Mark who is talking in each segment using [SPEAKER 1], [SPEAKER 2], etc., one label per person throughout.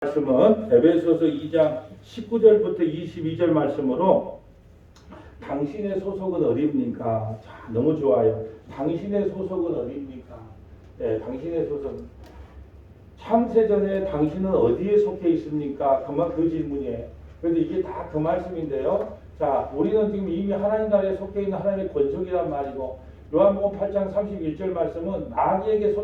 [SPEAKER 1] 말씀은 에베소서 2장 19절부터 22절 말씀으로 당신의 소속은 어디입니까? 자, 너무 좋아요. 당신의 소속은 어디입니까? 네, 당신의 소속은 창세전에 당신은 어디에 속해 있습니까? 그 질문이에요. 그런데 이게 다 그 말씀인데요. 자, 우리는 지금 이미 하나님 나라에 속해 있는 하나님의 권속이란 말이고, 요한복음 8장 31절 말씀은 마귀에게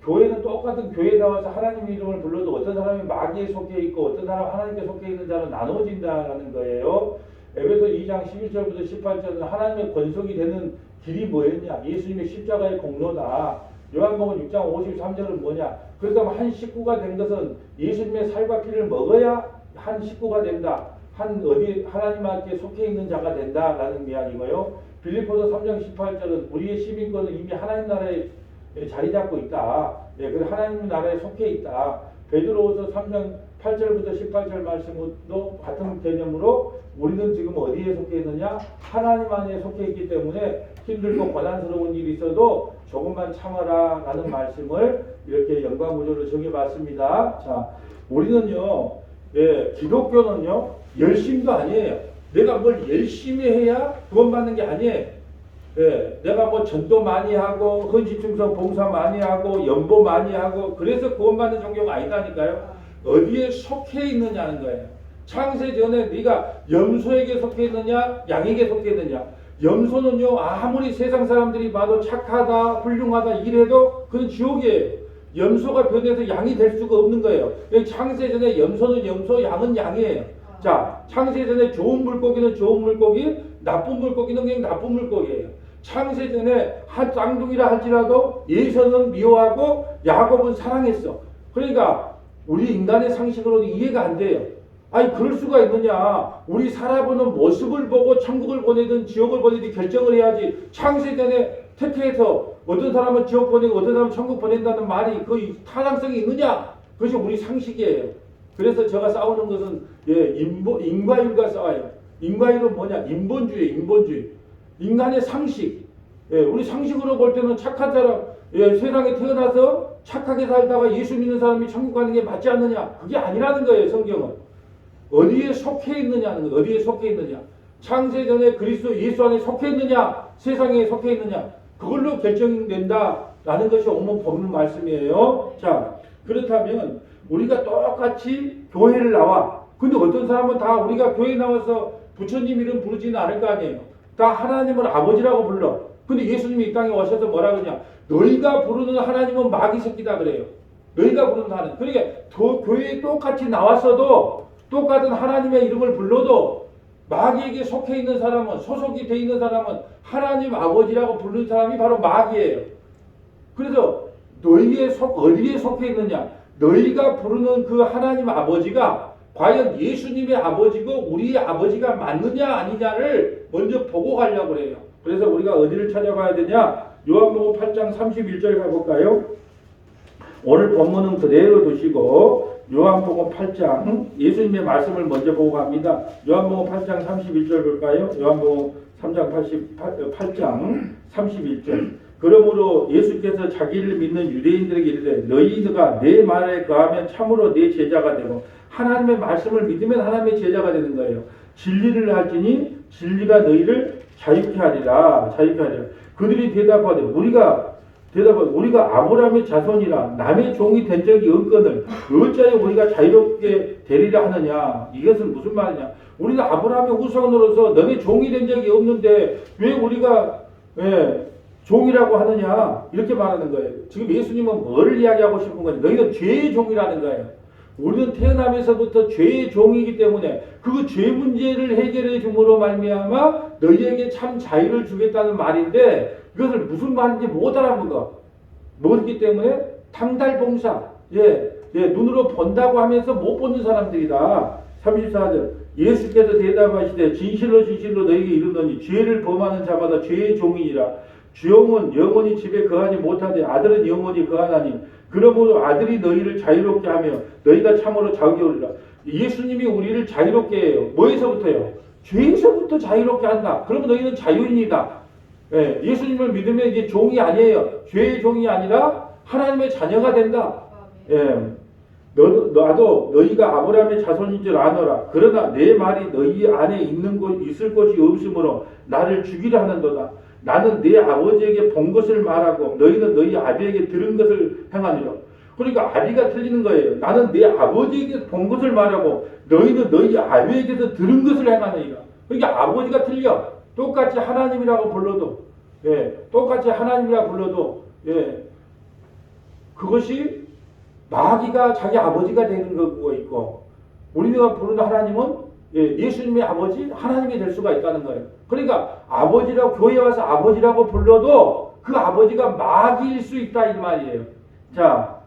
[SPEAKER 1] 교회는 똑같은 교회에 나와서 하나님 이름을 불러도 어떤 사람이 마귀에 속해 있고 어떤 사람은 하나님께 속해 있는 자는 나눠진다는 거예요. 에베소 2장 11절부터 18절은 하나님의 권속이 되는 길이 뭐였냐? 예수님의 십자가의 공로다. 요한복음 6장 53절은 뭐냐? 그렇다면 한 식구가 된 것은 예수님의 살과 피를 먹어야 한 식구가 된다. 하나님께 속해 있는 자가 된다라는 이야기고요. 빌립보서 3장 18절은 우리의 시민권은 이미 하나님 나라에 자리 잡고 있다. 예, 그래서 하나님 나라에 속해 있다. 베드로후서 3장 8절부터 18절 말씀도 같은 개념으로 우리는 지금 어디에 속해 있느냐? 하나님 안에 속해 있기 때문에 힘들고 고난스러운 일이 있어도 조금만 참아라 라는 말씀을 이렇게 영광구조로 정해봤습니다. 자, 우리는요, 예, 기독교는요, 열심도 아니에요. 내가 뭘 열심히 해야 구원받는 게 아니에요. 예, 내가 뭐 전도 많이 하고 헌신충성 봉사 많이 하고 연보 많이 하고 그래서 구원받는 종교가 아니다니까요. 어디에 속해 있느냐는 거예요. 창세전에 네가 염소에게 속해 있느냐 양에게 속해 있느냐. 염소는요 아무리 세상 사람들이 봐도 착하다 훌륭하다 이래도 그건 지옥이에요. 염소가 변해서 양이 될 수가 없는 거예요. 창세전에 염소는 염소 양은 양이에요. 자, 창세전에 좋은 물고기는 좋은 물고기, 나쁜 물고기는 그냥 나쁜 물고기예요. 창세전에 한 쌍둥이라 할지라도 예서는 미워하고 야곱은 사랑했어. 그러니까 우리 인간의 상식으로는 이해가 안 돼요. 아니 그럴 수가 있느냐. 우리 살아보는 모습을 보고 천국을 보내든 지옥을 보내든 결정을 해야지. 창세전에 택해서 어떤 사람은 지옥 보내고 어떤 사람은 천국 보낸다는 말이 그 타당성이 있느냐. 그것이 우리 상식이에요. 그래서 제가 싸우는 것은 인과율과 싸워요. 인과율은 뭐냐? 인본주의. 인간의 상식. 예, 우리 상식으로 볼 때는 착한 사람, 세상에 태어나서 착하게 살다가 예수 믿는 사람이 천국 가는 게 맞지 않느냐? 그게 아니라는 거예요, 성경은. 어디에 속해 있느냐는 거예요. 어디에 속해 있느냐? 창세전에 그리스도 예수 안에 속해 있느냐? 세상에 속해 있느냐? 그걸로 결정된다라는 것이 오늘 본문 말씀이에요. 자, 그렇다면 우리가 똑같이 교회를 나와. 근데 어떤 사람은 다 우리가 교회 나와서 부처님 이름 부르지는 않을 거 아니에요. 다 하나님을 아버지라고 불러. 근데 예수님이 이 땅에 오셔서 뭐라 그러냐? 너희가 부르는 하나님은 마귀 새끼다 그래요. 너희가 부르는 하나님. 그러니까 교회에 똑같이 나왔어도 똑같은 하나님의 이름을 불러도 마귀에게 속해 있는 사람은 소속이 돼 있는 사람은 하나님 아버지라고 부르는 사람이 바로 마귀예요. 그래서 너희의 어디에 속해 있느냐? 너희가 부르는 그 하나님 아버지가 과연 예수님의 아버지고 우리의 아버지가 맞느냐 아니냐를 먼저 보고 가려고 그래요. 그래서 우리가 어디를 찾아가야 되냐? 요한복음 8장 31절 가볼까요? 오늘 본문은 그대로 두시고 요한복음 8장 예수님의 말씀을 먼저 보고 갑니다. 요한복음 8장 31절 볼까요? 요한복음 8장 31절. 그러므로 예수께서 자기를 믿는 유대인들에게 이르되 너희가 내 말에 거하면 참으로 내 제자가 되고 하나님의 말씀을 믿으면 하나님의 제자가 되는 거예요. 진리를 할지니 진리가 너희를 자유케 하리라. 그들이 대답하되 우리가 아브라함의 자손이라 남의 종이 된 적이 없거늘 어찌하여 우리가 자유롭게 되리라 하느냐. 이것은 무슨 말이냐. 우리는 아브라함의 후손으로서 너네 종이 된 적이 없는데 왜 우리가 종이라고 하느냐 이렇게 말하는 거예요. 지금 예수님은 뭐를 이야기하고 싶은 거냐. 너희는 죄의 종이라는 거예요. 우리는 태어나면서부터 죄의 종이기 때문에 그 죄 문제를 해결해 줌으로 말미암아 너희에게 참 자유를 주겠다는 말인데 이것을 무슨 말인지 못 알아보고 모르기 때문에 탕달봉사 눈으로 본다고 하면서 못 보는 사람들이다. 34절 예수께서 대답하시되 진실로 너희에게 이르노니 죄를 범하는 자마다 죄의 종이니라. 주영은 영원히 집에 거하지 못하되 아들은 영원히 거하나니 그러므로 아들이 너희를 자유롭게 하며 너희가 참으로 자유케 하리라. 예수님이 우리를 자유롭게 해요. 뭐에서부터요? 죄에서부터 자유롭게 한다. 그러면 너희는 자유인이다. 예수님을 믿으면 이제 종이 아니에요. 죄의 종이 아니라 하나님의 자녀가 된다. 나도 너희가 아브라함의 자손인 줄 아노라. 그러나 내 말이 너희 안에 있을 것이 없으므로 나를 죽이려 하는도다. 나는 내 아버지에게 본 것을 말하고 너희는 너희 아비에게 들은 것을 행하느라. 그러니까 아비가 틀리는 거예요. 나는 내 아버지에게 본 것을 말하고 너희는 너희 아비에게서 들은 것을 행하느니라. 그러니까 아버지가 틀려. 똑같이 하나님이라고 불러도, 똑같이 하나님이라고 불러도, 그것이 마귀가 자기 아버지가 되는 거고 있고, 우리가 부르는 하나님은 예수님의 아버지, 하나님이 될 수가 있다는 거예요. 그러니까 아버지라고 교회에 와서 아버지라고 불러도 그 아버지가 마귀일 수 있다 이 말이에요. 자,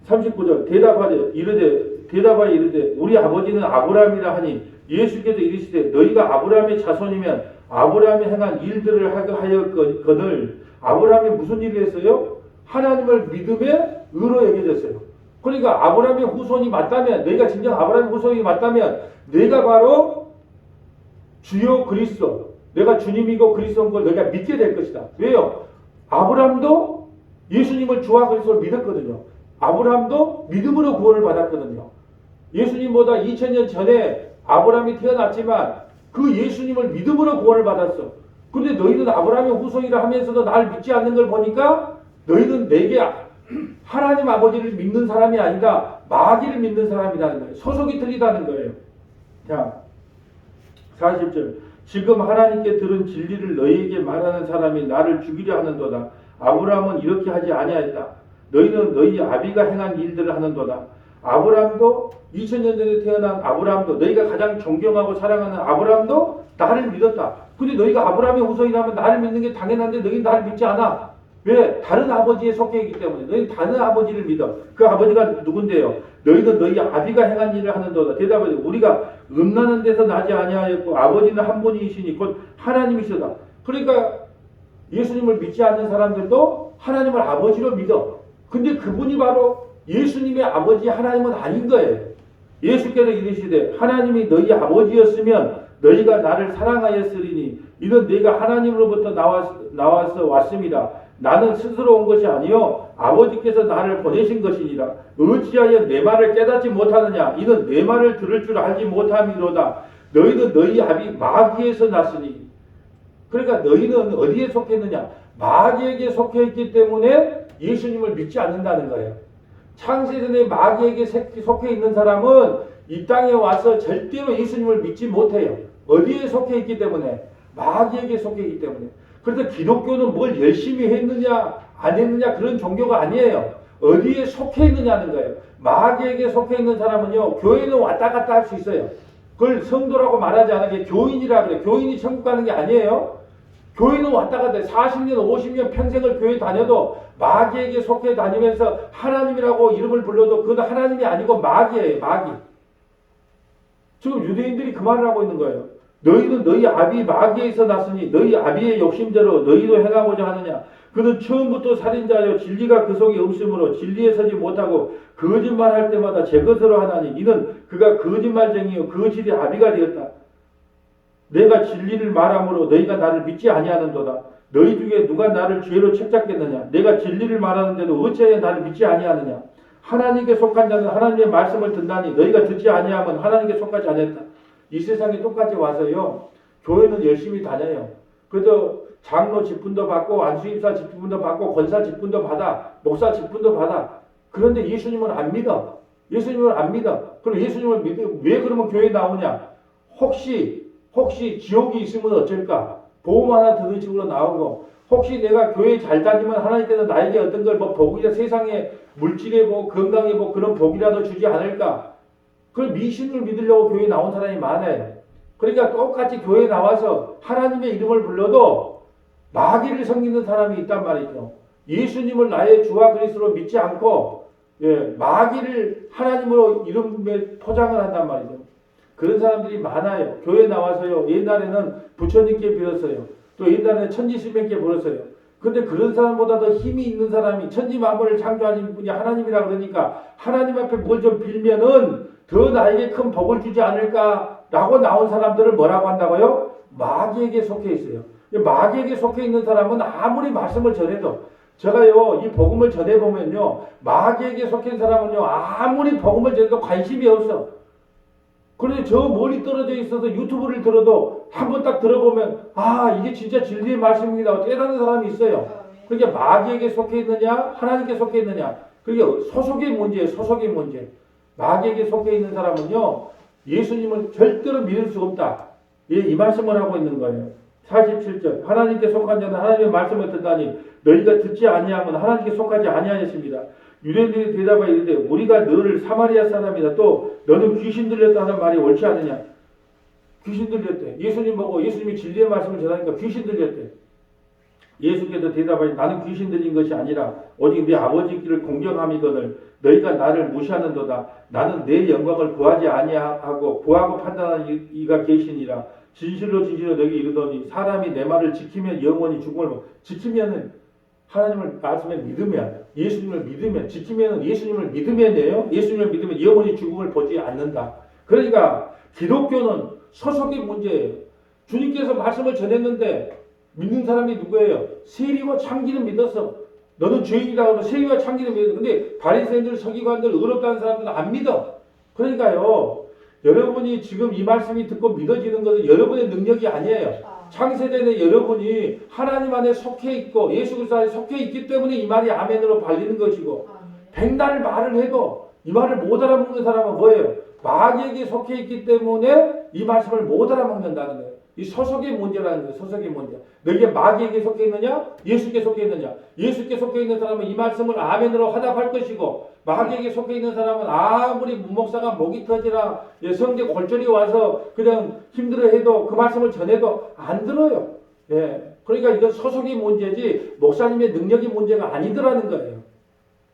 [SPEAKER 1] 39절 대답하여 이르되 우리 아버지는 아브라함이라 하니 예수께서 이르시되 너희가 아브라함의 자손이면 아브라함이 행한 일들을 하였거늘. 아브라함이 무슨 일을 했어요? 하나님을 믿음에 의로 여겨졌어요. 그러니까 아브라함의 후손이 맞다면, 너희가 진정 아브라함의 후손이 맞다면 내가 바로 주요 그리스도, 내가 주님이고 그리스도인 걸 너희가 믿게 될 것이다. 왜요? 아브라함도 예수님을 주와 그리스도를 믿었거든요. 아브라함도 믿음으로 구원을 받았거든요. 예수님보다 2000년 전에 아브라함이 태어났지만 그 예수님을 믿음으로 구원을 받았어. 그런데 너희는 아브라함의 후손이라 하면서도 나를 믿지 않는 걸 보니까 너희는 내게 하나님 아버지를 믿는 사람이 아니라 마귀를 믿는 사람이라는 거예요. 소속이 틀리다는 거예요. 자, 40절 지금 하나님께 들은 진리를 너희에게 말하는 사람이 나를 죽이려 하는도다. 아브라함은 이렇게 하지 아니하였다. 너희는 너희 아비가 행한 일들을 하는도다. 아브라함도 2000년 전에 태어난 아브라함도, 너희가 가장 존경하고 사랑하는 아브라함도 나를 믿었다. 근데 너희가 아브라함의 후손이라면 나를 믿는 게 당연한데 너희는 나를 믿지 않아. 왜? 다른 아버지에 속해 있기 때문에. 너희는 다른 아버지를 믿어. 그 아버지가 누군데요? 너희는 너희 아비가 행한 일을 하는도다. 대답하되 우리가 음란한 데서 나지 아니하였고 아버지는 한 분이시니 곧 하나님이시다. 그러니까 예수님을 믿지 않는 사람들도 하나님을 아버지로 믿어. 근데 그분이 바로 예수님의 아버지 하나님은 아닌 거예요. 예수께서 이르시되 하나님이 너희 아버지였으면 너희가 나를 사랑하였으리니 이는 내가 하나님으로부터 나와서 왔습니다. 나는 스스로 온 것이 아니요 아버지께서 나를 보내신 것이니라. 어찌하여 내 말을 깨닫지 못하느냐. 이는 내 말을 들을 줄 알지 못함이로다. 너희는 너희 아비 마귀에서 났으니. 그러니까 너희는 어디에 속했느냐. 마귀에게 속해 있기 때문에 예수님을 믿지 않는다는 거예요. 창세전에 마귀에게 속해 있는 사람은 이 땅에 와서 절대로 예수님을 믿지 못해요. 어디에 속해 있기 때문에? 마귀에게 속해 있기 때문에. 그래서 기독교는 뭘 열심히 했느냐 안 했느냐 그런 종교가 아니에요. 어디에 속해 있느냐는 거예요. 마귀에게 속해 있는 사람은요, 교회는 왔다 갔다 할 수 있어요. 그걸 성도라고 말하지 않게 교인이라 그래. 교인이 천국 가는 게 아니에요. 교회는 왔다 갔다 해. 40년 50년 평생을 교회 다녀도 마귀에게 속해 다니면서 하나님이라고 이름을 불러도 그건 하나님이 아니고 마귀예요. 마귀. 지금 유대인들이 그 말을 하고 있는 거예요. 너희는 너희 아비 마귀에서 났으니 너희 아비의 욕심대로 너희도 행하고자 하느냐. 그는 처음부터 살인자여 진리가 그 속에 없으므로 진리에 서지 못하고 거짓말할 때마다 제 것으로 하나니 이는 그가 거짓말쟁이요 거짓의 아비가 되었다. 내가 진리를 말함으로 너희가 나를 믿지 아니하는도다. 너희 중에 누가 나를 죄로 책잡겠느냐. 내가 진리를 말하는데도 어찌하여 나를 믿지 아니하느냐. 하나님께 속한 자는 하나님의 말씀을 듣나니 너희가 듣지 아니하면 하나님께 속하지 않았다. 이 세상에 똑같이 와서요, 교회는 열심히 다녀요. 그래도 장로 직분도 받고 안수임사 직분도 받고 권사 직분도 받아, 목사 직분도 받아. 그런데 예수님은 안 믿어. 예수님을 안 믿어. 그럼 예수님을 믿어. 왜 그러면 교회에 나오냐? 혹시 지옥이 있으면 어쩔까? 보험 하나 드는 식으로 나오고, 혹시 내가 교회 잘 다니면 하나님께서 나에게 어떤 걸 복이라 세상에 물질에 건강에 그런 복이라도 주지 않을까? 그걸 미신을 믿으려고 교회에 나온 사람이 많아요. 그러니까 똑같이 교회에 나와서 하나님의 이름을 불러도 마귀를 섬기는 사람이 있단 말이죠. 예수님을 나의 주와 그리스도로 믿지 않고 마귀를 하나님으로 이름에 포장을 한단 말이죠. 그런 사람들이 많아요. 교회 나와서요. 옛날에는 부처님께 빌었어요. 또 옛날에는 천지신명께 빌었어요. 근데 그런 사람보다 더 힘이 있는 사람이 천지 만물을 창조하신 분이 하나님이라 그러니까 하나님 앞에 뭘 좀 빌면은 더 나에게 큰 복을 주지 않을까라고 나온 사람들을 뭐라고 한다고요? 마귀에게 속해 있어요. 마귀에게 속해 있는 사람은 아무리 말씀을 전해도 제가요, 이 복음을 전해보면요, 마귀에게 속한 사람은요, 아무리 복음을 전해도 관심이 없어. 그런데 저 멀리 떨어져 있어서 유튜브를 들어도 한번 딱 들어보면, 아, 이게 진짜 진리의 말씀입니다. 깨닫는 사람이 있어요. 그게 마귀에게 속해 있느냐, 하나님께 속해 있느냐. 그게 소속의 문제예요, 소속의 문제. 마귀에게 속해 있는 사람은요, 예수님을 절대로 믿을 수 없다. 예, 이 말씀을 하고 있는 거예요. 47절. 하나님께 속한 자는 하나님의 말씀을 듣다니 너희가 듣지 아니하면 하나님께 속하지 아니하였습니다. 유대인들이 대답하여 이르되 우리가 너를 사마리아 사람이다. 또 너는 귀신 들렸다 하는 말이 옳지 않느냐. 귀신 들렸대. 예수님 보고 예수님이 진리의 말씀을 전하니까 귀신 들렸대. 예수께서 대답하니 나는 귀신 들린 것이 아니라 오직 네 아버지 길을 공경함이거늘 너희가 나를 무시하는도다. 나는 내 영광을 구하지 아니하고 구하고 판단하는 이가 계시니라. 진실로 진실로 너희에게 이르노니 사람이 내 말을 지키면 영원히 죽음을 지키면은 하나님을 말씀을 믿으면 예수님을 믿으면 지키면 예수님을 믿으면이에요. 예수님을 믿으면 영원히 죽음을 보지 않는다. 그러니까 기독교는 소속의 문제예요. 주님께서 말씀을 전했는데 믿는 사람이 누구예요? 세리와 창기는 믿었어. 너는 죄인이라고 하면 세리와 창기는 믿어. 근데 바리새인들, 서기관들, 의롭다는 사람들은 안 믿어. 그러니까요. 여러분이 지금 이 말씀이 듣고 믿어지는 것은 여러분의 능력이 아니에요. 창세전에 여러분이 하나님 안에 속해 있고 예수 그리스도 안에 속해 있기 때문에 이 말이 아멘으로 발리는 것이고 백날 말을 해도 이 말을 못 알아먹는 사람은 뭐예요? 마귀에게 속해 있기 때문에 이 말씀을 못 알아먹는다는 거예요. 이 소속의 문제라는 거예요. 소속의 문제. 너희가 마귀에게 속해 있느냐? 예수께 속해 있느냐? 예수께 속해 있는 사람은 이 말씀을 아멘으로 화답할 것이고 마귀에게 속해 있는 사람은 아무리 문목사가 목이 터지라 성대 골절이 와서 그냥 힘들어해도 그 말씀을 전해도 안 들어요. 예. 그러니까 이건 소속의 문제지 목사님의 능력의 문제가 아니더라는 거예요.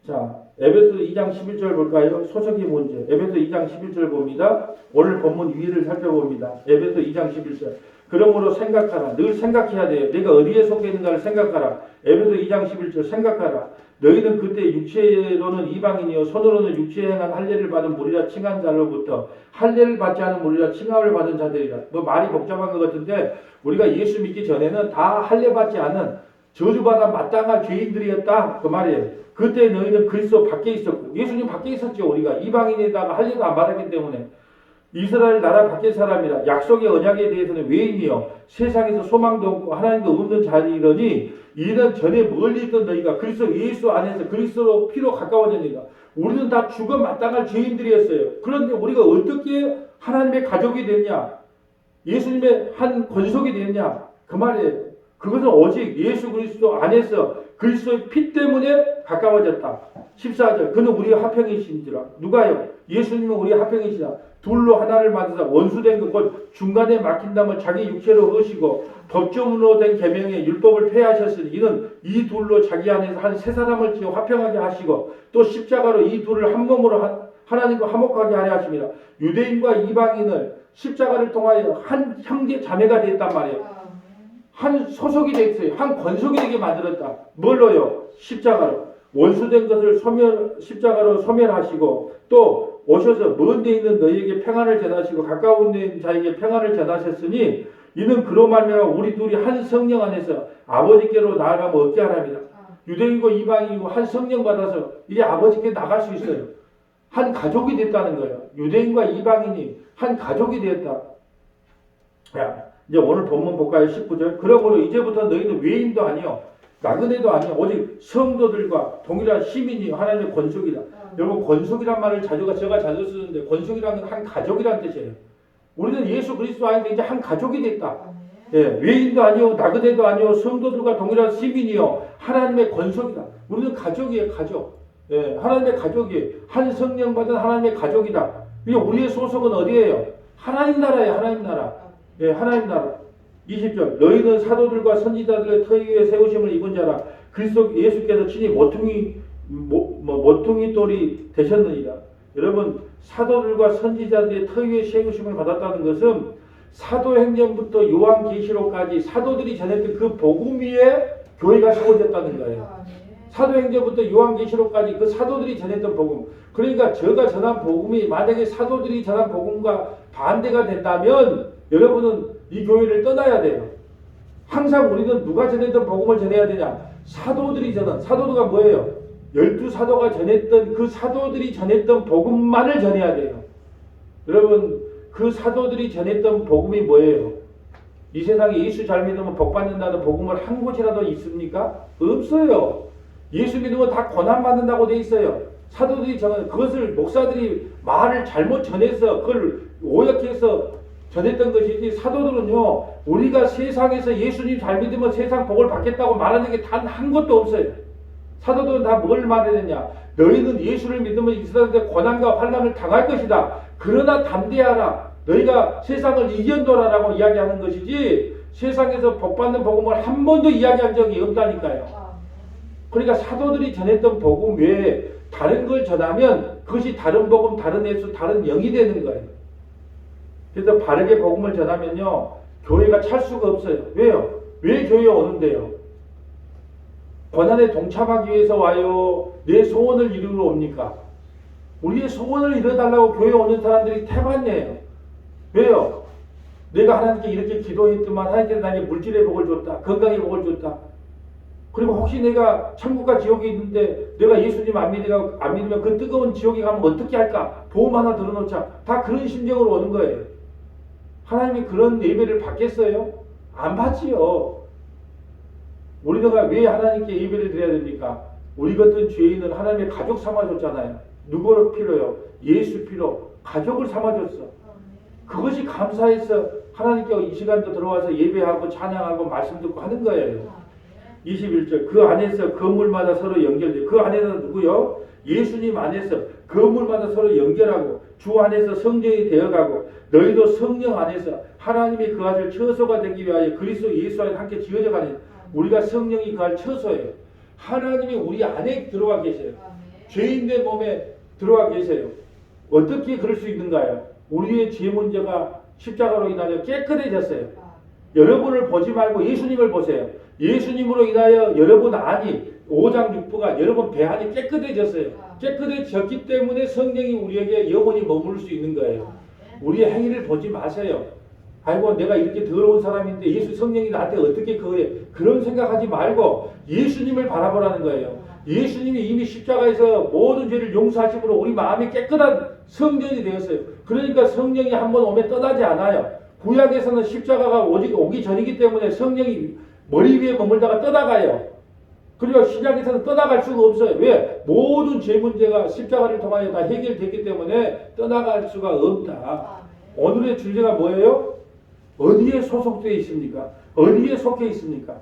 [SPEAKER 1] 자, 에베소 2장 11절 볼까요? 소속의 문제. 에베소 2장 11절 봅니다. 오늘 본문 위를 살펴봅니다. 에베소 2장 11절. 그러므로 생각하라. 늘 생각해야 돼요. 내가 어디에 속해 있는가를 생각하라. 에베소 2장 11절 생각하라. 너희는 그때 육체로는 이방인이요 손으로는 육체에 행한 할례를 받은 무리라 칭한 자로부터 할례를 받지 않은 무리라 칭함을 받은 자들이라. 뭐 말이 복잡한 것 같은데 우리가 예수 믿기 전에는 다 할례 받지 않은 저주받아 마땅한 죄인들이었다 그 말이에요. 그때 너희는 그리스도 밖에 있었고 예수님 밖에 있었죠. 우리가 이방인에다가 할례도 안 받았기 때문에 이스라엘 나라 밖의 사람이라 약속의 언약에 대해서는 외인이요 세상에서 소망도 없고 하나님도 없는 자이러니 이는 전에 멀리 있던 너희가 그리스도 예수 안에서 그리스도로 피로 가까워졌느니라. 우리는 다 죽어 마땅할 죄인들이었어요. 그런데 우리가 어떻게 하나님의 가족이 됐냐? 예수님의 한 권속이 됐냐? 그 말이에요. 그것은 오직 예수 그리스도 안에서 그리스도의 피 때문에 가까워졌다. 14절. 그는 우리의 화평이시니라. 누가요? 예수님은 우리의 화평이시다. 둘로 하나를 만드사 원수된 것 중간에 막힌 담을 자기 육체로 허시고 법조문으로 된 계명의 율법을 폐하셨으니 이는 이 둘로 자기 안에서 한 세 사람을 지어 화평하게 하시고 또 십자가로 이 둘을 한 몸으로 하나님과 화목하게 하려 하십니다. 유대인과 이방인을 십자가를 통하여 한 형제 자매가 됐단 말이에요. 한 소속이 됐어요. 한 권속이 되게 만들었다. 뭘로요? 십자가로. 원수된 것을 십자가로 소멸하시고 또 오셔서 먼 데 있는 너희에게 평안을 전하시고 가까운 데 있는 자에게 평안을 전하셨으니 이는 그로 말미암아 우리 둘이 한 성령 안에서 아버지께로 나아가면 얻게 하랍니다. 유대인이고 이방인이고 한 성령 받아서 이제 아버지께 나갈 수 있어요. 한 가족이 됐다는 거예요. 유대인과 이방인이 한 가족이 되었다. 야, 이제 오늘 본문 볼까요? 19절. 그러므로 이제부터 너희는 외인도 아니요 나그네도 아니요 오직 성도들과 동일한 시민이 하나님의 권속이다. 여러분 권속이란 말을 제가 자주 쓰는데 권속이라는 건 한 가족이란 뜻이에요. 우리는 예수 그리스도 안에서 이제 한 가족이 됐다. 예, 외인도 아니요 나그네도 아니요 성도들과 동일한 시민이요 하나님의 권속이다. 우리는 가족이에요. 가족. 예, 하나님의 가족이에요. 한 성령 받은 하나님의 가족이다. 우리의 소속은 어디예요? 하나님 나라예요. 하나님 나라. 예, 하나님 나라. 20절. 너희는 사도들과 선지자들의 터 위에 세우심을 입은 자라. 그리스도 예수께서 친히 모퉁이 돌이 되셨느니라. 여러분 사도들과 선지자들의 터 위에 세우심을 받았다는 것은 사도행전부터 요한계시록까지 사도들이 전했던 그 복음 위에 교회가 세워졌다는 거예요. 사도행전부터 요한계시록까지 그 사도들이 전했던 복음. 그러니까 제가 전한 복음이 만약에 사도들이 전한 복음과 반대가 된다면 여러분은 이 교회를 떠나야 돼요. 항상 우리는 누가 전했던 복음을 전해야 되냐? 사도들이 사도가 뭐예요? 12사도가 전했던 그 사도들이 전했던 복음만을 전해야 돼요. 여러분 그 사도들이 전했던 복음이 뭐예요? 이 세상에 예수 잘 믿으면 복 받는다는 복음을 한 곳이라도 있습니까? 없어요. 예수 믿으면 다 고난 받는다고 돼 있어요. 사도들이 그것을 목사들이 말을 잘못 전해서 그걸 오역해서 전했던 것이지, 사도들은요 우리가 세상에서 예수님 잘 믿으면 세상 복을 받겠다고 말하는 게 단 한 것도 없어요. 사도들은 다 뭘 말했느냐? 너희는 예수를 믿으면 이 세상에 고난과 환난을 당할 것이다. 그러나 담대하라. 너희가 세상을 이겨노라라고 이야기하는 것이지, 세상에서 복받는 복음을 한 번도 이야기한 적이 없다니까요. 그러니까 사도들이 전했던 복음 외에 다른 걸 전하면 그것이 다른 복음, 다른 예수, 다른 영이 되는 거예요. 그래서 바르게 복음을 전하면요 교회가 찰 수가 없어요. 왜요? 왜 교회에 오는데요? 고난에 동참하기 위해서 와요? 내 소원을 이루러 옵니까? 우리의 소원을 이뤄달라고 교회에 오는 사람들이 태반이에요. 왜요? 내가 하나님께 이렇게 기도했더만 하나님께서 나에게 물질의 복을 줬다. 건강의 복을 줬다. 그리고 혹시 내가 천국과 지옥이 있는데 내가 예수님 안 믿으면 그 뜨거운 지옥에 가면 어떻게 할까? 보험 하나 들어놓자. 다 그런 심정으로 오는 거예요. 하나님이 그런 예배를 받겠어요? 안 받지요. 우리가 왜 하나님께 예배를 드려야 됩니까? 우리 같은 죄인은 하나님의 가족 삼아줬잖아요. 누구를 필요요? 예수 필요. 가족을 삼아줬어. 그것이 감사해서 하나님께 이 시간도 들어와서 예배하고 찬양하고 말씀 듣고 하는 거예요. 21절 그 안에서 건물마다 서로 연결돼. 그 안에서 누구요? 예수님 안에서 건물마다 서로 연결하고 주 안에서 성령이 되어가고 너희도 성령 안에서 하나님이 그 아들 처소가 되기 위하여 그리스도 예수 안에 함께 지어져 가는, 우리가 성령이 그 아들 처소예요. 하나님이 우리 안에 들어와 계세요. 죄인의 몸에 들어와 계세요. 어떻게 그럴 수 있는가요? 우리의 죄 문제가 십자가로 인하여 깨끗해졌어요. 여러분을 보지 말고 예수님을 보세요. 예수님으로 인하여 여러분 안이 5장 6부가 여러분 배 안이 깨끗해졌어요. 깨끗해졌기 때문에 성령이 우리에게 영원히 머무를 수 있는 거예요. 우리의 행위를 보지 마세요. 아이고 내가 이렇게 더러운 사람인데 예수 성령이 나한테 어떻게 그거에, 그런 생각하지 말고 예수님을 바라보라는 거예요. 예수님이 이미 십자가에서 모든 죄를 용서하심으로 우리 마음이 깨끗한 성전이 되었어요. 그러니까 성령이 한번 오면 떠나지 않아요. 구약에서는 십자가가 오기 전이기 때문에 성령이 머리 위에 머물다가 떠나가요. 그리고 신약에서는 떠나갈 수가 없어요. 왜? 모든 죄 문제가 십자가를 통하여 다 해결됐기 때문에 떠나갈 수가 없다. 오늘의 주제가 뭐예요? 어디에 소속되어 있습니까? 어디에 속해 있습니까?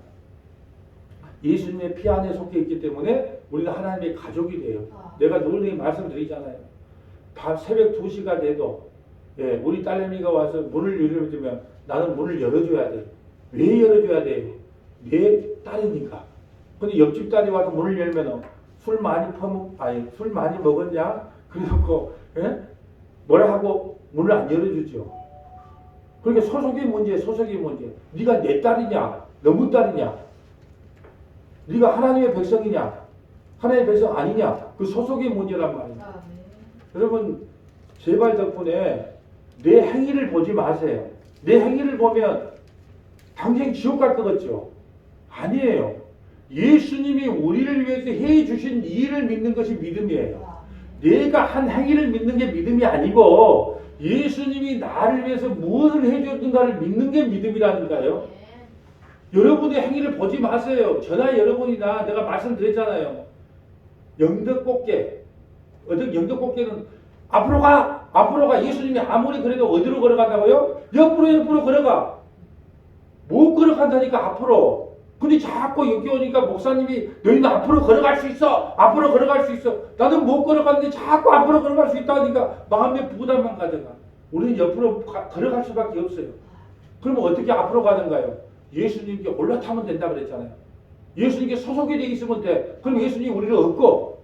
[SPEAKER 1] 예수님의 피 안에 속해 있기 때문에 우리는 하나님의 가족이 돼요. 내가 늘 말씀드리잖아요. 밤 새벽 2시가 돼도 우리 딸내미가 와서 문을 열어주면 나는 문을 열어줘야 돼. 왜 열어줘야 돼요? 내 딸이니까. 근데 옆집 딸이 와서 문을 열면 술 많이 먹었냐? 그래놓고 뭐라 하고 문을 안 열어주죠. 그러니까 소속의 문제. 네가 내 딸이냐? 너무 딸이냐? 네가 하나님의 백성이냐? 하나님의 백성 아니냐? 그 소속의 문제란 말이에요. 여러분 제발 덕분에 내 행위를 보지 마세요. 내 행위를 보면 당장 지옥 갈 것 같죠? 아니에요. 예수님이 우리를 위해서 해주신 일을 믿는 것이 믿음이에요. 내가 한 행위를 믿는 게 믿음이 아니고 예수님이 나를 위해서 무엇을 해줬는가를 믿는 게 믿음이라니까요. 여러분의 행위를 보지 마세요. 저나 여러분이나 내가 말씀드렸잖아요. 영덕꽃게. 영덕꽃게는 앞으로 가. 예수님이 아무리 그래도 어디로 걸어간다고요? 옆으로 걸어가. 못 걸어간다니까 앞으로. 근데 자꾸 여기 오니까 목사님이 너희는 앞으로 걸어갈 수 있어. 나는 못 걸어갔는데 자꾸 앞으로 걸어갈 수 있다니까 마음의 부담만 가져가. 우리는 옆으로 걸어갈 수밖에 없어요. 그러면 어떻게 앞으로 가는가요? 예수님께 올라타면 된다 그랬잖아요. 예수님께 소속이 되어 있으면 돼. 그럼 예수님이 우리를 얻고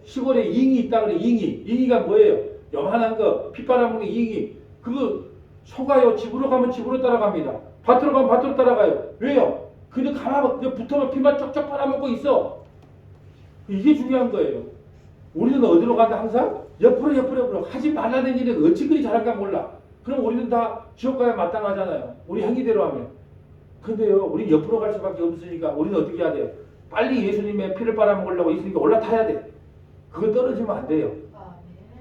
[SPEAKER 1] 시골에 잉이 있다 그래. 잉이가 뭐예요? 요만한 거 피 빨아먹는 잉이. 그거 소가요 집으로 가면 집으로 따라갑니다. 밭으로 가면 밭으로 따라가요. 왜요? 그냥 가만 붙으면 피만 쪽쪽 빨아먹고 있어. 이게 중요한 거예요. 우리는 어디로 간다 항상? 옆으로 하지 말라는 일은 어찌 그리 잘할까 몰라. 그럼 우리는 다 지옥 가야 마땅하잖아요. 우리 행위대로 하면. 근데요, 우리 옆으로 갈 수밖에 없으니까 우리는 어떻게 해야 돼요? 빨리 예수님의 피를 빨아먹으려고 있으니까 올라타야 돼. 그거 떨어지면 안 돼요.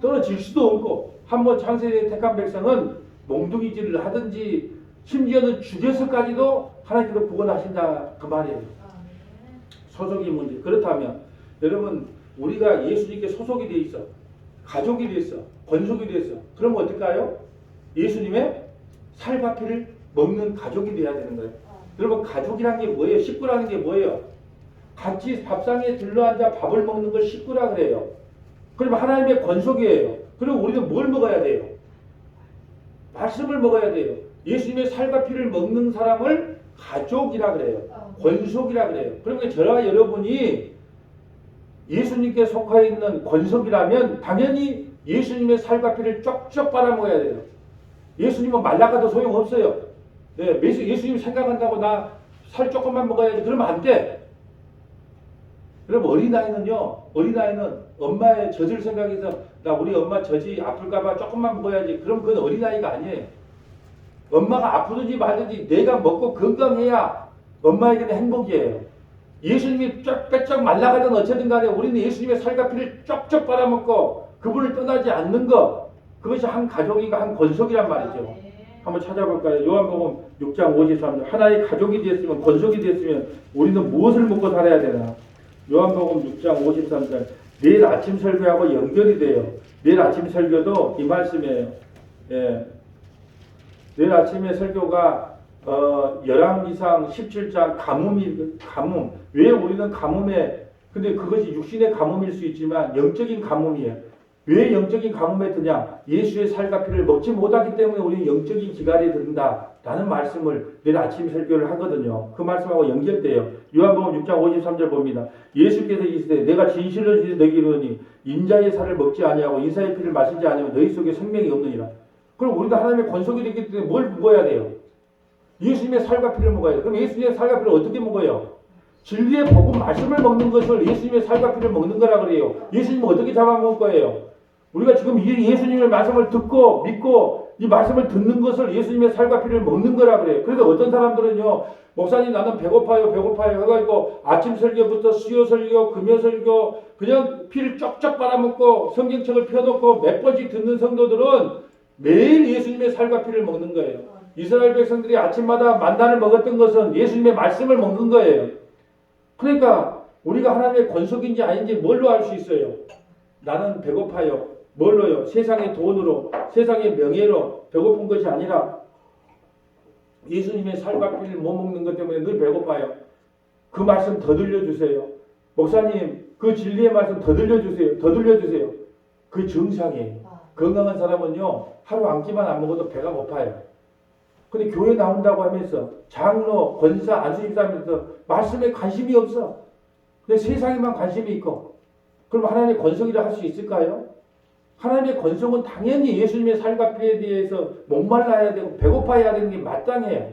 [SPEAKER 1] 떨어질 수도 없고, 한번 창세기에 택한 백성은 몽둥이질을 하든지 심지어는 죽여서까지도 하나님께서 구원하신다 그 말이에요. 소속이 문제. 그렇다면 여러분, 우리가 예수님께 소속이 돼 있어, 가족이 돼 있어, 권속이 돼 있어. 그러면 어떨까요? 예수님의 살과 피를 먹는 가족이 돼야 되는 거예요. 여러분, 가족이란 게 뭐예요? 식구라는 게 뭐예요? 같이 밥상에 들러앉아 밥을 먹는 걸 식구라 그래요. 그러면 하나님의 권속이에요. 그럼 우리는 뭘 먹어야 돼요? 말씀을 먹어야 돼요. 예수님의 살과 피를 먹는 사람을 가족이라 그래요. 권속이라 그래요. 그러니까 저와 여러분이 예수님께 속해 있는 권속이라면 당연히 예수님의 살과 피를 쪽쪽 빨아먹어야 돼요. 예수님은 말라가도 소용없어요. 네, 예수님 생각한다고 나 살 조금만 먹어야지 그러면 안 돼. 그럼 어린아이는 엄마의 젖을 생각해서 나 우리 엄마 젖이 아플까봐 조금만 먹어야지. 그럼 그건 어린아이가 아니에요. 엄마가 아프든지 말든지 내가 먹고 건강해야 엄마에게는 행복이에요. 예수님이 쫙 말라가든 어쨌든 간에 우리는 예수님의 살과 피를 쪽쪽 빨아먹고 그분을 떠나지 않는 것, 그것이 한 가족이고 한 권속이란 말이죠. 한번 찾아볼까요? 요한복음 6장 53절. 하나의 가족이 되었으면, 권속이 되었으면 우리는 무엇을 먹고 살아야 되나? 요한복음 6장 53절. 내일 아침 설교하고 연결이 돼요. 내일 아침 설교도 이 말씀이에요. 예. 내일 아침에 설교가 열왕기상 17장 가뭄. 왜 우리는 가뭄에, 근데 그것이 육신의 가뭄일 수 있지만 영적인 가뭄이에요. 왜 영적인 가뭄에 드냐? 예수의 살과 피를 먹지 못하기 때문에 우리는 영적인 기갈에 든다 라는 말씀을 내일 아침 설교를 하거든요. 그 말씀하고 연결돼요. 요한복음 6장 53절 봅니다. 예수께서 이르시되 내가 진실로 너희에게 이르노니 인자의 살을 먹지 아니하고 인사의 피를 마시지 아니하면 너희 속에 생명이 없느니라. 그럼 우리도 하나님의 권속이 됐기 때문에 뭘 먹어야 돼요? 예수님의 살과 피를 먹어야 돼요. 그럼 예수님의 살과 피를 어떻게 먹어요? 진리의 복음 말씀을 먹는 것을 예수님의 살과 피를 먹는 거라 그래요. 예수님은 어떻게 잡아먹을 거예요? 우리가 지금 예수님의 말씀을 듣고 믿고 이 말씀을 듣는 것을 예수님의 살과 피를 먹는 거라 그래요. 그래서 어떤 사람들은요, 목사님 나는 배고파요 해가지고 아침 설교부터 수요 설교, 금요 설교 그냥 피를 쪽쪽 빨아먹고 성경책을 펴놓고 몇 번씩 듣는 성도들은 매일 예수님의 살과 피를 먹는 거예요. 이스라엘 백성들이 아침마다 만나를 먹었던 것은 예수님의 말씀을 먹는 거예요. 그러니까 우리가 하나님의 권속인지 아닌지 뭘로 알 수 있어요? 나는 배고파요. 뭘로요? 세상의 돈으로, 세상의 명예로 배고픈 것이 아니라 예수님의 살과 피를 못 먹는 것 때문에 늘 배고파요. 그 말씀 더 들려주세요. 목사님, 그 진리의 말씀 더 들려주세요. 더 들려주세요. 그 정상이에요. 건강한 사람은요, 하루 한 끼만 안 먹어도 배가 고파요. 근데 교회 나온다고 하면서 장로, 권사, 안수집사하면서 말씀에 관심이 없어. 근데 세상에만 관심이 있고, 그럼 하나님의 권속이라 할 수 있을까요? 하나님의 권속은 당연히 예수님의 살과 피에 대해서 목말라야 되고 배고파야 되는 게 마땅해요.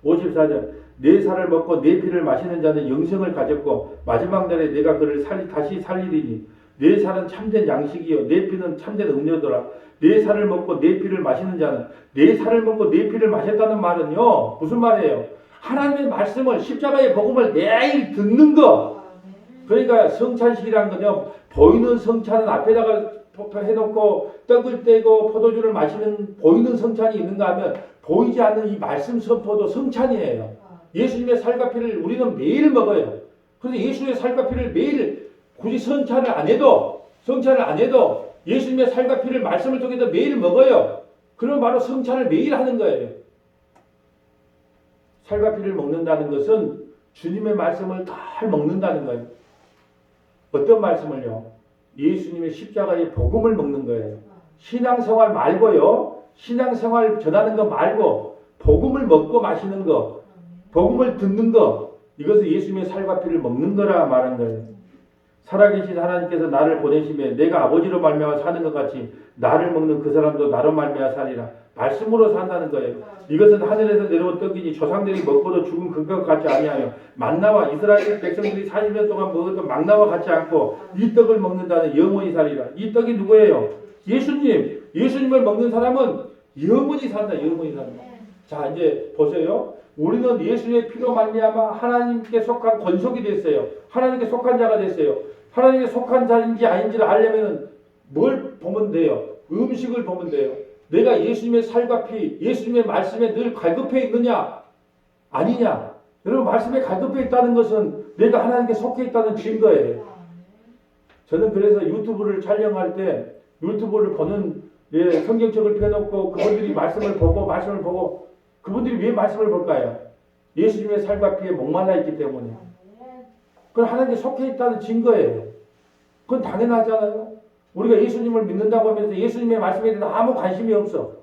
[SPEAKER 1] 54절. 내 살을 먹고 내 피를 마시는 자는 영생을 가졌고 마지막 날에 내가 그를 다시 살리리니 내 살은 참된 양식이요 내 피는 참된 음료더라. 내 살을 먹고 내 피를 마시는 자는, 내 살을 먹고 내 피를 마셨다는 말은요 무슨 말이에요? 하나님의 말씀을, 십자가의 복음을 매일 듣는 거. 그러니까 성찬식이란 건요, 보이는 성찬은 앞에다가 해놓고 떡을 떼고 포도주를 마시는 보이는 성찬이 있는가 하면 보이지 않는 이 말씀 선포도 성찬이에요. 예수님의 살과 피를 우리는 매일 먹어요. 그래서 예수님의 살과 피를 매일, 굳이 성찬을 안 해도 예수님의 살과 피를 말씀을 통해서 매일 먹어요. 그러면 바로 성찬을 매일 하는 거예요. 살과 피를 먹는다는 것은 주님의 말씀을 잘 먹는다는 거예요. 어떤 말씀을요? 예수님의 십자가의 복음을 먹는 거예요. 신앙생활 말고요. 신앙생활 전하는 거 말고 복음을 먹고 마시는 거, 복음을 듣는 거, 이것을 예수님의 살과 피를 먹는 거라 말한 거예요. 살아계신 하나님께서 나를 보내심에 내가 아버지로 말미암아 사는 것 같이 나를 먹는 그 사람도 나로 말미암아 살리라. 말씀으로 산다는 거예요. 이것은 하늘에서 내려온 떡이니 조상들이 먹고도 죽은 그것 같지 아니하며 만나와 이스라엘 백성들이 40년 동안 먹었던 망나와 같지 않고 이 떡을 먹는다는 영원히 살리라. 이 떡이 누구예요? 예수님. 예수님을 먹는 사람은 영원히 산다. 영원히 산다. 자, 이제 보세요. 우리는 예수님의 피로 말미암아 하나님께 속한 권속이 됐어요. 하나님께 속한 자가 됐어요. 하나님께 속한 자인지 아닌지를 알려면 뭘 보면 돼요? 음식을 보면 돼요. 내가 예수님의 살과 피, 예수님의 말씀에 늘 갈급해 있느냐? 아니냐? 여러분, 말씀에 갈급해 있다는 것은 내가 하나님께 속해 있다는 증거예요. 저는 그래서 유튜브를 촬영할 때 유튜브를 보는 성경책을 펴놓고 그분들이 말씀을 보고 그분들이 왜 말씀을 볼까요? 예수님의 살과 피에 목말라 있기 때문에. 그건 하나님께 속해 있다는 증거예요. 그건 당연하잖아요. 우리가 예수님을 믿는다고 하면서 예수님의 말씀에 대해서 아무 관심이 없어.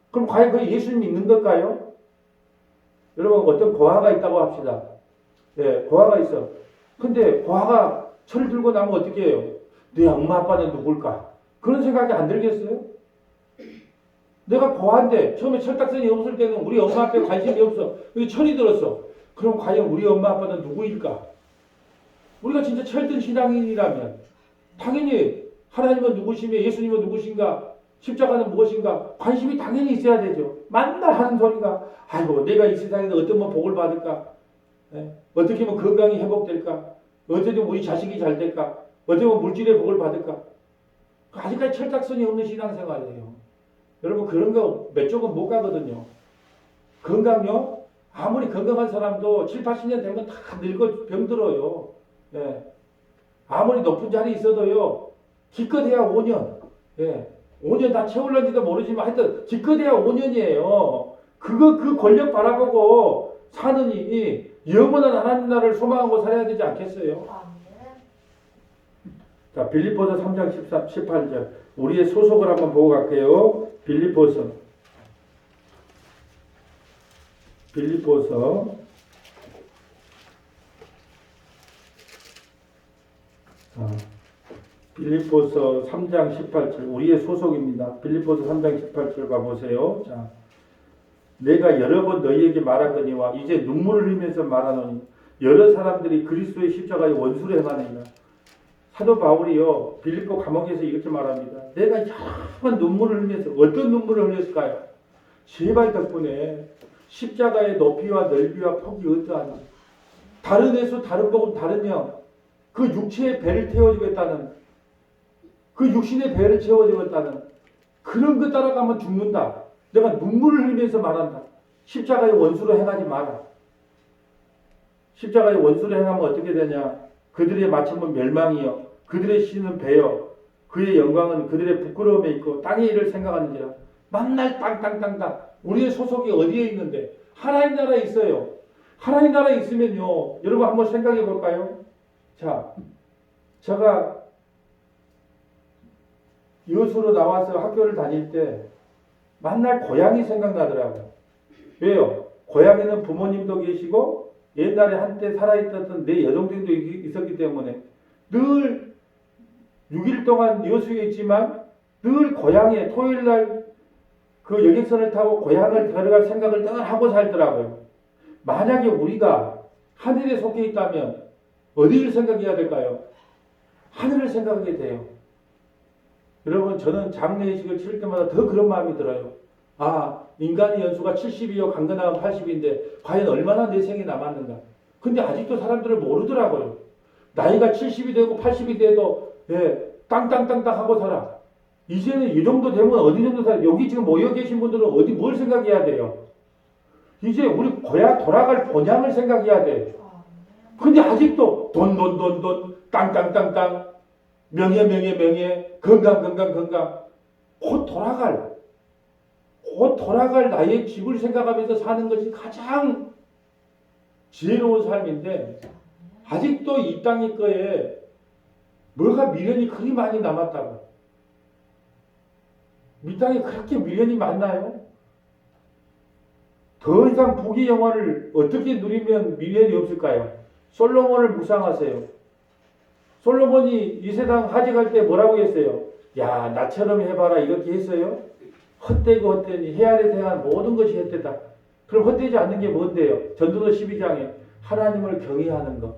[SPEAKER 1] 그럼 과연 그 예수님 믿는 걸까요? 여러분, 어떤 고아가 있다고 합시다. 예, 고아가 있어. 근데 고아가 철을 들고 나면 어떻게 해요? 내 엄마 아빠는 누굴까? 그런 생각이 안 들겠어요? 내가 고아인데 처음에 철딱선이 없을 때는 우리 엄마 아빠에 관심이 없어. 근데 철이 들었어. 그럼 과연 우리 엄마 아빠는 누구일까? 우리가 진짜 철든 신앙인이라면 당연히 하나님은 누구시며 예수님은 누구신가? 십자가는 무엇인가? 관심이 당연히 있어야 되죠. 맨날 하는 소리가 아이고 내가 이 세상에서 어떤 복을 받을까? 예? 어떻게 하면 건강이 회복될까? 어떻게 하면 우리 자식이 잘 될까? 어떻게 하면 물질의 복을 받을까? 아직까지 철딱선이 없는 신앙생활이에요. 여러분, 그런 거 몇 쪽은 못 가거든요. 건강요? 아무리 건강한 사람도 7, 80년 되면 다 늙어 병들어요. 예. 아무리 높은 자리에 있어도요. 기껏해야 5년. 예. 5년 다 채울런지도 모르지만 하여튼 기껏해야 5년이에요. 그 권력 바라보고 사느니 영원한 하나님 나라를 소망하고 살아야 되지 않겠어요? 자, 빌립보서 3장 18절. 우리의 소속을 한번 보고 갈게요. 빌립보서 3장 18절. 우리의 소속입니다. 빌립보서 3장 18절 가보세요. 자, 내가 여러 번 너희에게 말하거니와 이제 눈물을 흘리면서 말하노니 여러 사람들이 그리스도의 십자가의 원수를 행하느니라. 사도 바울이요 빌립보 감옥에서 이렇게 말합니다. 내가 여러 번 눈물을 흘리면서 어떤 눈물을 흘렸을까요? 제발 덕분에 십자가의 높이와 넓이와 폭이 어떠하냐. 다른 예수, 다른 복음, 다른 영, 그 육체의 배를 태워주겠다는, 그 육신의 배를 채워주겠다는 그런 거 따라가면 죽는다. 내가 눈물을 흘리면서 말한다. 십자가의 원수로 행하지 마라. 십자가의 원수로 행하면 어떻게 되냐. 그들의 마침은 멸망이요 그들의 신은 배요 그의 영광은 그들의 부끄러움에 있고 땅의 일을 생각하는지라. 맨날 땅땅땅땅. 우리의 소속이 어디에 있는데? 하나님 나라에 있어요. 하나님 나라에 있으면요, 여러분 한번 생각해 볼까요? 자, 제가 여수로 나와서 학교를 다닐 때 맨날 고향이 생각나더라고요. 왜요? 고향에는 부모님도 계시고 옛날에 한때 살아있었던 내 여동생도 있었기 때문에 늘 6일 동안 여수에 있지만 늘 고향에 토요일날 그 여객선을 타고 고향을 들어갈 생각을 늘 하고 살더라고요. 만약에 우리가 하늘에 속해 있다면 어디를 생각해야 될까요? 하늘을 생각하게 돼요. 여러분, 저는 장례식을 치를 때마다 더 그런 마음이 들어요. 아, 인간의 연수가 70이요 강건하면 80인데 과연 얼마나 내 생이 남았는가. 근데 아직도 사람들을 모르더라고요. 나이가 70이 되고 80이 돼도 땅땅땅땅 하고 살아. 이제는 이 정도 되면 어디 정도 살아. 여기 지금 모여 계신 분들은 어디 뭘 생각해야 돼요? 이제 우리 고향 돌아갈 본향을 생각해야 돼. 근데 아직도 돈 땅땅땅땅 명예 건강 곧 돌아갈 나의 집을 생각하면서 사는 것이 가장 지혜로운 삶인데 아직도 이 땅의 거에 뭐가 미련이 그리 많이 남았다고. 이 땅에 그렇게 미련이 많나요? 더 이상 부귀 영화를 어떻게 누리면 미련이 없을까요? 솔로몬을 묵상하세요. 솔로몬이 이 세상 하직할 때 뭐라고 했어요? 야, 나처럼 해봐라 이렇게 했어요? 헛되고 헛되니 해 아래 행한 모든 것이 헛되다. 그럼 헛되지 않는 게 뭔데요? 전도서 12장에 하나님을 경외하는 것.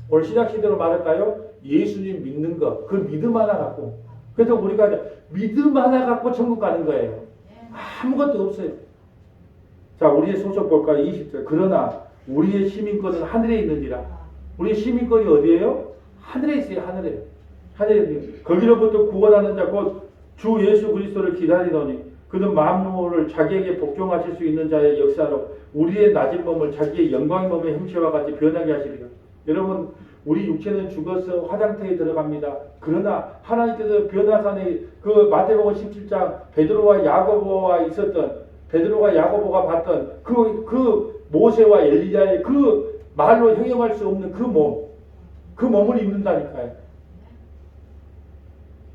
[SPEAKER 1] 오늘 신학시대로 말할까요? 예수님 믿는 것. 그 믿음 하나 갖고. 그래서 우리가 믿음 하나 갖고 천국 가는 거예요. 아무것도 없어요. 자, 우리의 소속 볼까요? 20절. 그러나 우리의 시민권은 하늘에 있는지라. 우리의 시민권이 어디예요? 하늘에 있어요. 하늘에. 하늘에. 거기로부터 구원하는 자 곧 주 예수 그리스도를 기다리더니 그는 만물을 자기에게 복종하실 수 있는 자의 역사로 우리의 낮은 몸을 자기의 영광의 몸의 형체와 같이 변하게 하시리라. 여러분, 우리 육체는 죽어서 화장터에 들어갑니다. 그러나 하나님께서 변화산에 그 마태복음 17장 베드로와 야고보와 있었던 베드로가 야고보가 봤던 그 모세와 엘리야의 그 말로 형용할 수 없는 그 몸을 입는다니까요.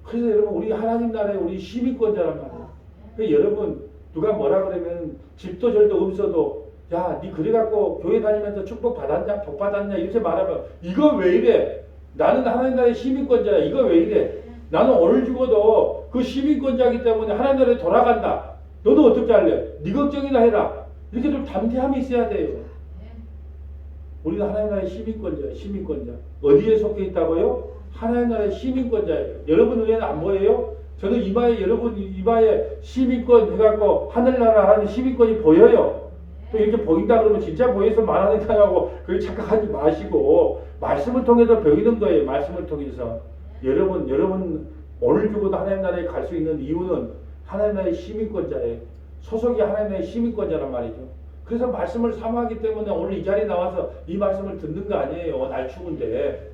[SPEAKER 1] 그래서 여러분, 우리 하나님 나라의 우리 시민권자란 말이에요. 그러니까 여러분, 누가 뭐라 그러면 집도 절도 없어도 야, 니 그래갖고 교회 다니면서 축복 받았냐, 복 받았냐 이렇게 말하면 이거 왜 이래? 나는 하나님 나라의 시민권자야. 이거 왜 이래? 나는 오늘 죽어도 그 시민권자이기 때문에 하나님 나라에 돌아간다. 너도 어떻게 할래? 네 걱정이나 해라. 이렇게 좀 담대함이 있어야 돼요. 우리가 하나님 나라의 시민권자예요. 시민권자. 어디에 속해 있다고요? 하나님 나라의 시민권자예요. 여러분 눈에는 안 보여요? 저는 여러분 이마에 시민권 해갖고 하늘나라 하는 시민권이 보여요. 또 이렇게 보인다 그러면 진짜 보여서 말하는 거라고 그렇게 착각하지 마시고 말씀을 통해서 배우는 거예요. 말씀을 통해서. 여러분 오늘 죽어도 하나님 나라에 갈 수 있는 이유는 하나님 나라의 시민권자예요. 소속이 하나님 나라의 시민권자란 말이죠. 그래서 말씀을 사모하기 때문에 오늘 이 자리에 나와서 이 말씀을 듣는 거 아니에요. 날 추운데.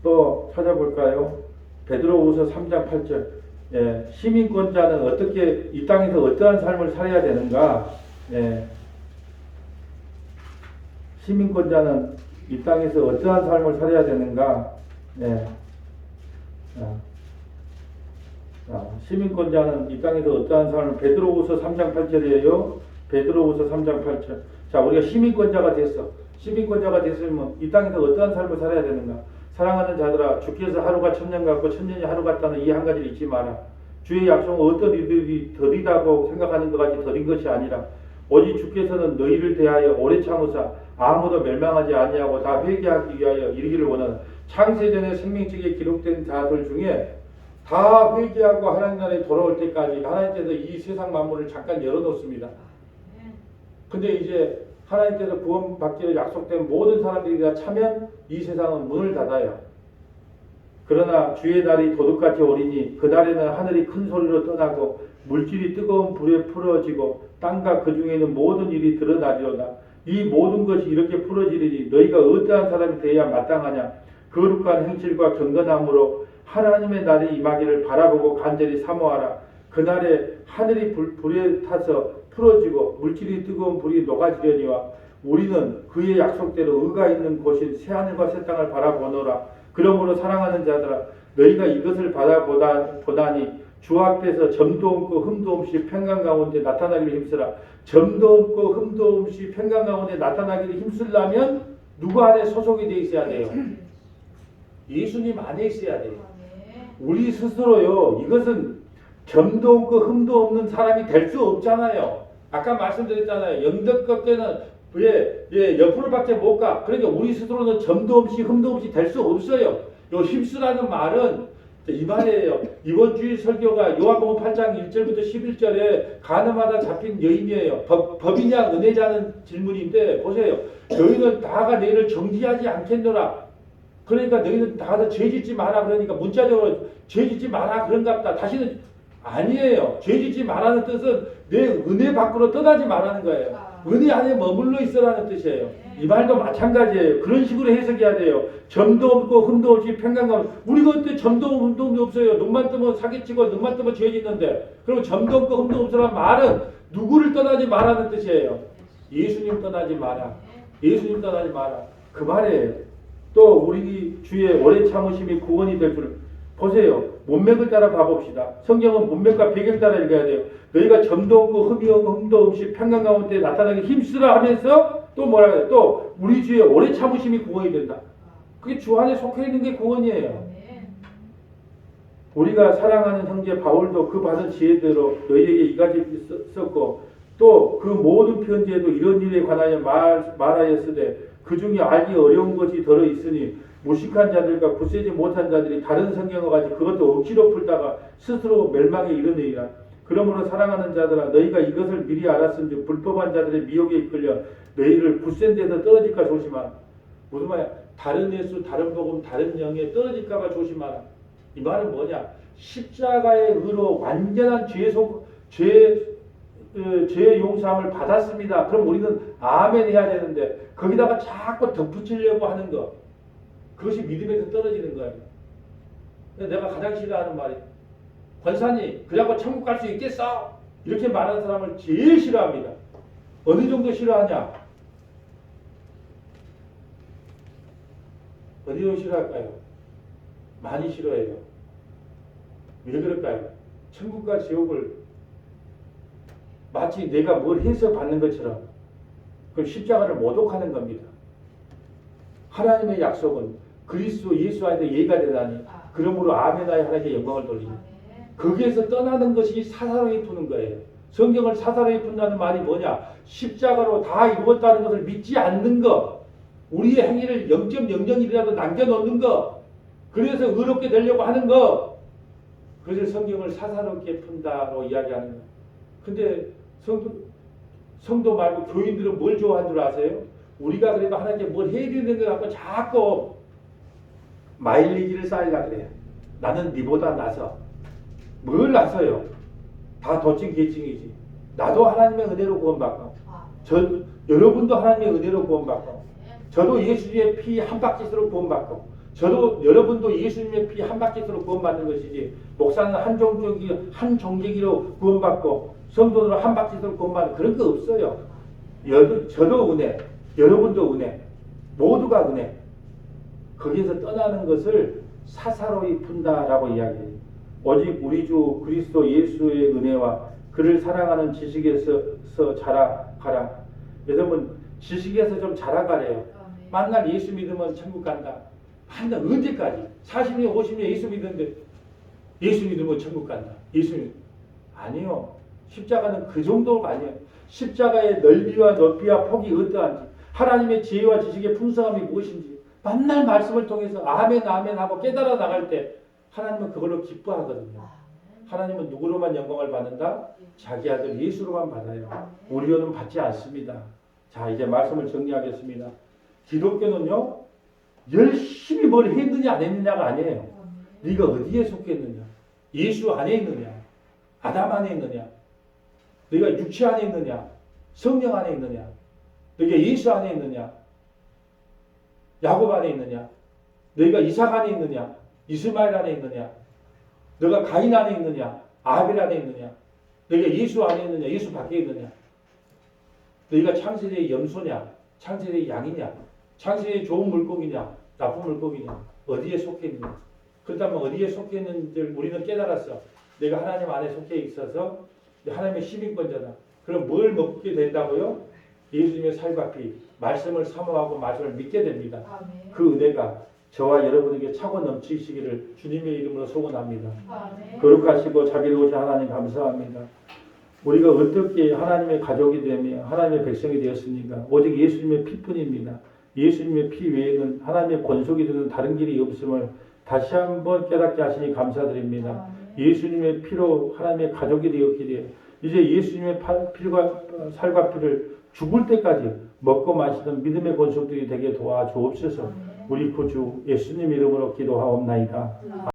[SPEAKER 1] 또 찾아볼까요? 베드로후서 3장 8절. 예, 시민권자는 어떻게 이 땅에서 어떠한 삶을 살아야 되는가? 예, 시민권자는 이 땅에서 어떠한 삶을 살아야 되는가? 예, 시민권자는 이 땅에서 어떠한 삶을 베드로후서 3장 8절이에요. 베드로후서 3장 8절. 자, 우리가 시민권자가 됐어. 시민권자가 됐으면 이 땅에서 어떠한 삶을 살아야 되는가? 사랑하는 자들아, 주께서 하루가 천년 같고 천년이 하루 같다는 이 한 가지를 잊지 마라. 주의 약속은 어떤 이들이 더디다고 생각하는 것 같이 더딘 것이 아니라 오직 주께서는 너희를 대하여 오래 참으사 아무도 멸망하지 아니하고 다 회개하기 위하여 이르기를 원하는 창세전의 생명책에 기록된 자들 중에 다 회개하고 하나님 나라에 돌아올 때까지 하나님께서 이 세상 만물을 잠깐 열어놓습니다. 근데 이제 하나님께서 구원받기로 약속된 모든 사람들이 다 차면 이 세상은 문을 닫아요. 그러나 주의 날이 도둑같이 오리니 그날에는 하늘이 큰 소리로 떠나고 물질이 뜨거운 불에 풀어지고 땅과 그 중에 있는 모든 일이 드러나리로다. 이 모든 것이 이렇게 풀어지리니 너희가 어떠한 사람이 되어야 마땅하냐? 거룩한 행실과 경건함으로 하나님의 날이 임하기를 바라보고 간절히 사모하라. 그날에 하늘이 불에 타서 풀어지고 물질이 뜨거운 불이 녹아지려니와 우리는 그의 약속대로 의가 있는 곳인 새하늘과 새 땅을 바라보노라. 그러므로 사랑하는 자들아, 너희가 이것을 보다니 주 앞에서 점도 없고 흠도 없이 평강 가운데 나타나기를 힘쓰라. 점도 없고 흠도 없이 평강 가운데 나타나기를 힘쓰려면 누구 안에 소속이 되어 있어야 돼요? 예수님 안에 있어야 돼요. 우리 스스로요, 이것은 점도 없고 흠도 없는 사람이 될 수 없잖아요. 아까 말씀드렸잖아요. 영덕 때는 옆으로밖에 못 가. 그러니까 우리 스스로는 점도 없이 흠도 없이 될 수 없어요. 요 힘쓰라는 말은 이 말이에요. 이번 주일 설교가 요한복음 8장 1절부터 11절에 가늠하다 잡힌 여인이에요. 법이냐 은혜자는 질문인데 보세요. 너희는 다가 너희를 정죄하지 않겠노라. 그러니까 너희는 다가 죄짓지 마라. 그러니까 문자적으로 죄짓지 마라 그런갑다. 다시는 아니에요. 죄짓지 마라는 뜻은 내 은혜 밖으로 떠나지 마라는 거예요. 은혜 안에 머물러 있으라는 뜻이에요. 이 말도 마찬가지예요. 그런 식으로 해석해야 돼요. 점도 없고 흠도 없이 평강감. 우리가 그때 점도 없고 흠도 없어요. 눈만 뜨면 사기치고 눈만 뜨면 죄 짓는데. 그럼 점도 없고 흠도 없으라는 말은 누구를 떠나지 마라는 뜻이에요. 예수님 떠나지 마라. 예수님 떠나지 마라. 그 말이에요. 또 우리 주의 오래 참으심이 구원이 될 줄 보세요. 문맥을 따라 봐봅시다. 성경은 문맥과 배경 따라 읽어야 돼요. 너희가 점도 없고 흠도 없이 평강 가운데 나타나기 힘쓰라 하면서 또 뭐라 해요? 또 우리 주의 오래 참으심이 구원이 된다. 그게 주 안에 속해 있는 게 구원이에요. 우리가 사랑하는 형제 바울도 그 받은 지혜대로 너희에게 이까지 썼고 또 그 모든 편지에도 이런 일에 관하여 말하였으되 그 중에 알기 어려운 것이 들어 있으니 무식한 자들과 굳세지 못한 자들이 다른 성경과 같이 그것도 억지로 풀다가 스스로 멸망에 이르느니라. 그러므로 사랑하는 자들아 너희가 이것을 미리 알았은즉 불법한 자들의 미혹에 이끌려 너희를 굳센 데서 떨어질까 조심하라. 무슨 말이야? 다른 예수, 다른 복음, 다른 영에 떨어질까봐 조심하라. 이 말은 뭐냐? 십자가의 의로 완전한 죄 용서함을 받았습니다. 그럼 우리는 아멘 해야 되는데 거기다가 자꾸 덧붙이려고 하는 거, 그것이 믿음에서 떨어지는 거예요. 내가 가장 싫어하는 말이, 권사님 그래갖고 천국 갈 수 있겠어? 이렇게 말하는 사람을 제일 싫어합니다. 어느 정도 싫어하냐? 어디 정도 싫어할까요? 많이 싫어해요. 왜 그럴까요? 천국과 지옥을 마치 내가 뭘 해서 받는 것처럼 그 십자가를 모독하는 겁니다. 하나님의 약속은 그리스도 예수 안에서 예가 되다니 그러므로 아멘하여 하나님께 영광을 돌리니 거기에서 떠나는 것이 사사로이 푸는 거예요. 성경을 사사로이 푼다는 말이 뭐냐? 십자가로 다 이루었다는 것을 믿지 않는 것, 우리의 행위를 0.00이라도 남겨놓는 것, 그래서 의롭게 되려고 하는 것, 그것을 성경을 사사롭게 푼다로 이야기하는 거예요. 근데 성도 말고 교인들은 뭘 좋아하는 줄 아세요? 우리가 그래도 하나님께 뭘 해드리는 것 같고 자꾸 마일리지를 쌓으려고 그래요. 나는 니보다 나서. 뭘 나서요? 다 도찐 계층이지. 나도 하나님의 은혜로 구원받고, 여러분도 하나님의 은혜로 구원받고, 저도 예수님의 피 한 바퀴스로 구원받고, 저도 여러분도 예수님의 피 한 바퀴스로 구원받는 것이지, 목사는 한 종족이로 구원받고, 성도들은 한 바퀴스로 구원받는 그런 거 없어요. 저도 은혜, 여러분도 은혜, 모두가 은혜. 거기에서 떠나는 것을 사사로이 푼다라고 이야기해요. 오직 우리 주 그리스도 예수의 은혜와 그를 사랑하는 지식에서 자라가라. 여러분 지식에서 좀 자라가래요. 만날 예수 믿으면 천국 간다. 한다. 언제까지? 40년 50년 예수 믿는데 예수 믿으면 천국 간다. 아니요. 십자가는 그 정도가 아니에요. 십자가의 넓이와 높이와 폭이 어떠한지, 하나님의 지혜와 지식의 풍성함이 무엇인지 만날 말씀을 통해서 아멘 아멘 하고 깨달아 나갈 때 하나님은 그걸로 기뻐하거든요. 하나님은 누구로만 영광을 받는다? 자기 아들 예수로만 받아요. 우리로는 받지 않습니다. 자, 이제 말씀을 정리하겠습니다. 기독교는요, 열심히 뭘 했느냐 안 했느냐가 아니에요. 네가 어디에 속했느냐? 예수 안에 있느냐? 아담 안에 있느냐? 네가 육체 안에 있느냐? 성령 안에 있느냐? 네가 예수 안에 있느냐? 야곱 안에 있느냐? 너희가 이삭 안에 있느냐? 이스마엘 안에 있느냐? 너가 가인 안에 있느냐? 아벨 안에 있느냐? 너희가 예수 안에 있느냐? 예수 밖에 있느냐? 너희가 창세대의 염소냐? 창세대의 양이냐? 창세대의 좋은 물고기냐? 나쁜 물고기냐? 어디에 속해 있느냐? 그렇다면 어디에 속해 있는지를 우리는 깨달았어. 내가 하나님 안에 속해 있어서 하나님의 시민권자다. 그럼 뭘 먹게 된다고요? 예수님의 살과 피, 말씀을 사모하고 말씀을 믿게 됩니다. 아멘. 그 은혜가 저와 여러분에게 차고 넘치시기를 주님의 이름으로 소원합니다. 아멘. 거룩하시고 자비로우신 하나님 감사합니다. 우리가 어떻게 하나님의 가족이 되며 하나님의 백성이 되었습니까? 오직 예수님의 피뿐입니다. 예수님의 피 외에는 하나님의 권속이 되는 다른 길이 없음을 다시 한번 깨닫게 하시니 감사드립니다. 아멘. 예수님의 피로 하나님의 가족이 되었기에 이제 예수님의 피와 살과 피를 죽을 때까지 먹고 마시는 믿음의 권속들이 되게 도와주옵소서. 우리 구주 예수님 이름으로 기도하옵나이다.